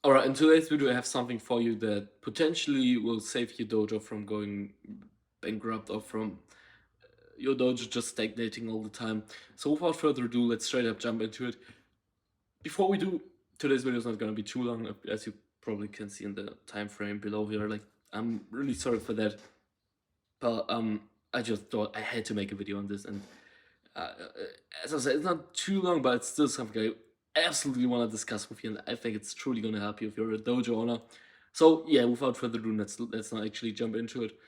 Alright, in today's video I have something for you that potentially will save your dojo from going bankrupt or from your dojo just stagnating all the time. So without further ado, let's straight up jump into it. Before we do, today's video is not gonna be too long, as you probably can see in the time frame below here. Like, I'm really sorry for that, but I just thought I had to make a video on this, and uh, as I said, it's not too long, but it's still something I absolutely want to discuss with you, and I think it's truly going to help you if you're a dojo owner. So yeah, without further ado, let's not actually jump into it.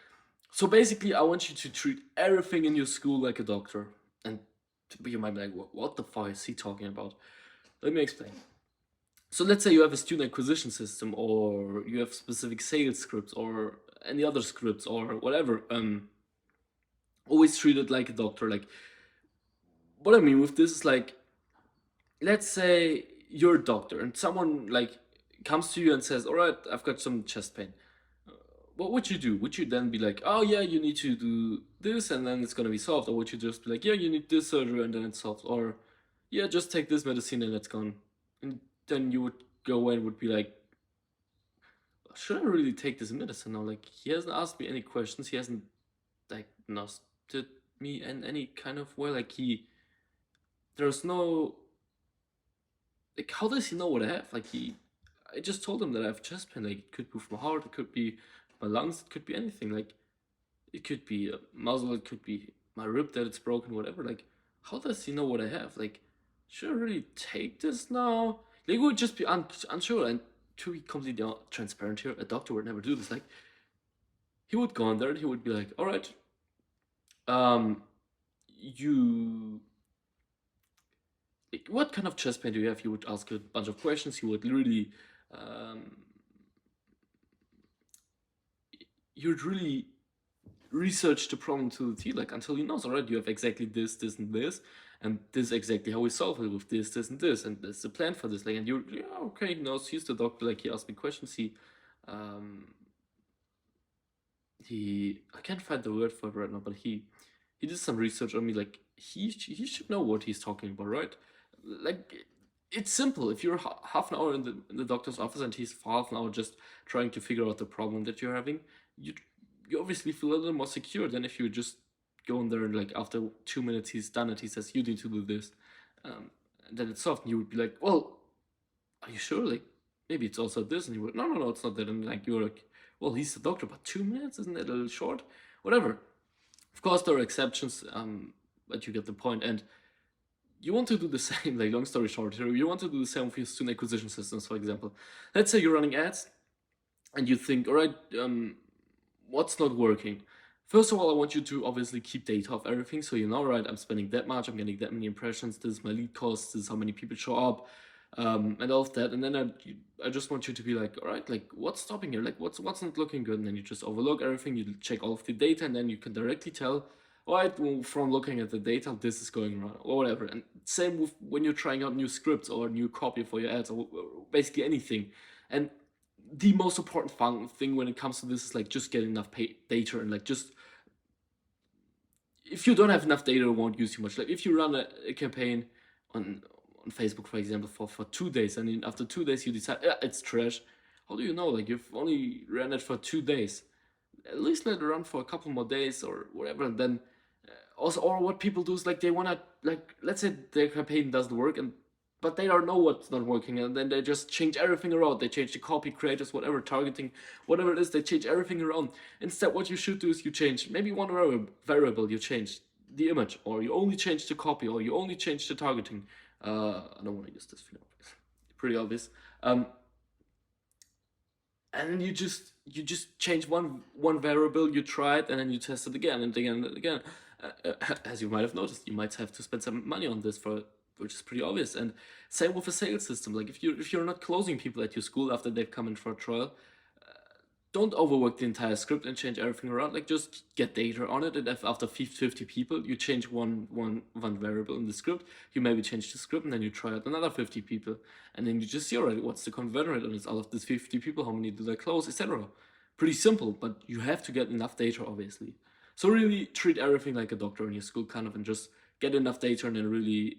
So basically, I want you to treat everything in your school like a doctor, and you might be like, what the fuck is he talking about? Let me explain. So let's say you have a student acquisition system, or you have specific sales scripts, or any other scripts, or whatever. Always treat it like a doctor. Like, what I mean with this is like, let's say you're a doctor and someone like comes to you and says, "All right, I've got some chest pain." What would you do? Would you then be like, "Oh yeah, you need to do this and then it's gonna be solved," or would you just be like, "Yeah, you need this surgery and then it's solved," or "Yeah, just take this medicine and it's gone," and then you would go away and would be like, "Should I really take this medicine?" Or like, he hasn't asked me any questions, he hasn't diagnosed me in any kind of way, like there's no, like, how does he know what I have? Like, I just told him that I have chest pain. Like, it could be from my heart, it could be my lungs, it could be anything. Like, it could be a muscle, it could be my rib that it's broken, whatever. Like, how does he know what I have? Like, should I really take this now? Like, he would just be unsure. And to be completely transparent here, a doctor would never do this. Like, he would go on there and he would be like, "All right, you like, what kind of chest pain do you have?" He would ask a bunch of questions. He would literally, um, he would really research the problem to the T, like until he knows, all right, you have exactly this, this, and this is exactly how we solve it with this, this, and there's a plan for this. Like, and you're, yeah, okay, he knows. He's the doctor. Like, he asked me questions. Um, I can't find the word for it right now, but he did some research on me. Like, he should know what he's talking about, right? Like, it's simple. If you're half an hour in the doctor's office and he's for half an hour just trying to figure out the problem that you're having, you you obviously feel a little more secure than if you just go in there and like after 2 minutes he's done it. He says you need to do this, and then it's solved. And you would be like, well, are you sure? Like, maybe it's also this, and you would, no, it's not that. And like, you're like, well, he's the doctor, but 2 minutes, isn't that a little short? Whatever. Of course, there are exceptions, but you get the point. And you want to do the same, like, long story short here, you want to do the same with your student acquisition systems, for example. Let's say you're running ads and you think, all right, what's not working? First of all, I want you to obviously keep data of everything. So you know, right, I'm spending that much, I'm getting that many impressions, this is my lead cost, this is how many people show up, and all of that. And then I just want you to be like, all right, like, what's stopping here? Like, what's not looking good? And then you just overlook everything, you check all of the data, and then you can directly tell, all right, well, from looking at the data, this is going wrong, or whatever. And same with when you're trying out new scripts or new copy for your ads, or basically anything. And the most important thing when it comes to this is like just get enough data, and like, just if you don't have enough data, it won't use you much. Like, if you run a campaign on Facebook, for example, for 2 days, and then after 2 days you decide, yeah, it's trash. How do you know? Like, you've only ran it for 2 days. At least let it run for a couple more days or whatever. And then also, or what people do is like, they wanna, like, let's say their campaign doesn't work, and but they don't know what's not working, and then they just change everything around. They change the copy, creators, whatever, targeting, whatever it is, they change everything around. Instead, what you should do is you change maybe one variable, you change the image, or you only change the copy, or you only change the targeting. I don't want to use this for now. Pretty obvious. And then you just change one variable, you try it, and then you test it again and again and again. As you might have noticed, you might have to spend some money on this, for which is pretty obvious. And same with a sales system. Like, if you're not closing people at your school after they've come in for a trial, don't overwork the entire script and change everything around. Like, just get data on it, and if after 50 people you change one variable in the script, you maybe change the script, and then you try out another 50 people, and then you just see, all right, what's the conversion rate on this? Out of these 50 people, how many do they close, etc. Pretty simple, but you have to get enough data, obviously. So really treat everything like a doctor in your school, kind of, and just get enough data, and then really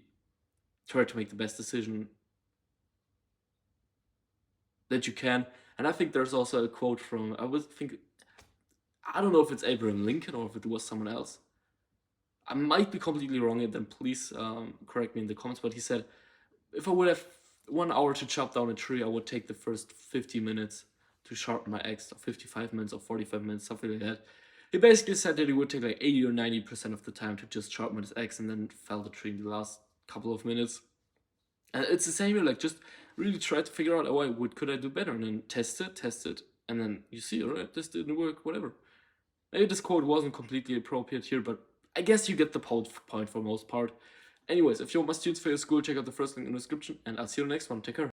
try to make the best decision that you can. And I think there's also a quote from, I don't know if it's Abraham Lincoln or if it was someone else. I might be completely wrong, and then please correct me in the comments. But he said, if I would have 1 hour to chop down a tree, I would take the first 50 minutes to sharpen my axe, or 55 minutes, or 45 minutes, something like that. He basically said that he would take like 80 or 90% of the time to just sharpen his axe and then fell the tree in the last couple of minutes. And it's the same here, like just really try to figure out, oh, what could I do better? And then test it, and then you see, all right, this didn't work, whatever. Maybe this quote wasn't completely appropriate here, but I guess you get the point for most part. Anyways, if you want my students for your school, check out the first link in the description, and I'll see you in the next one. Take care.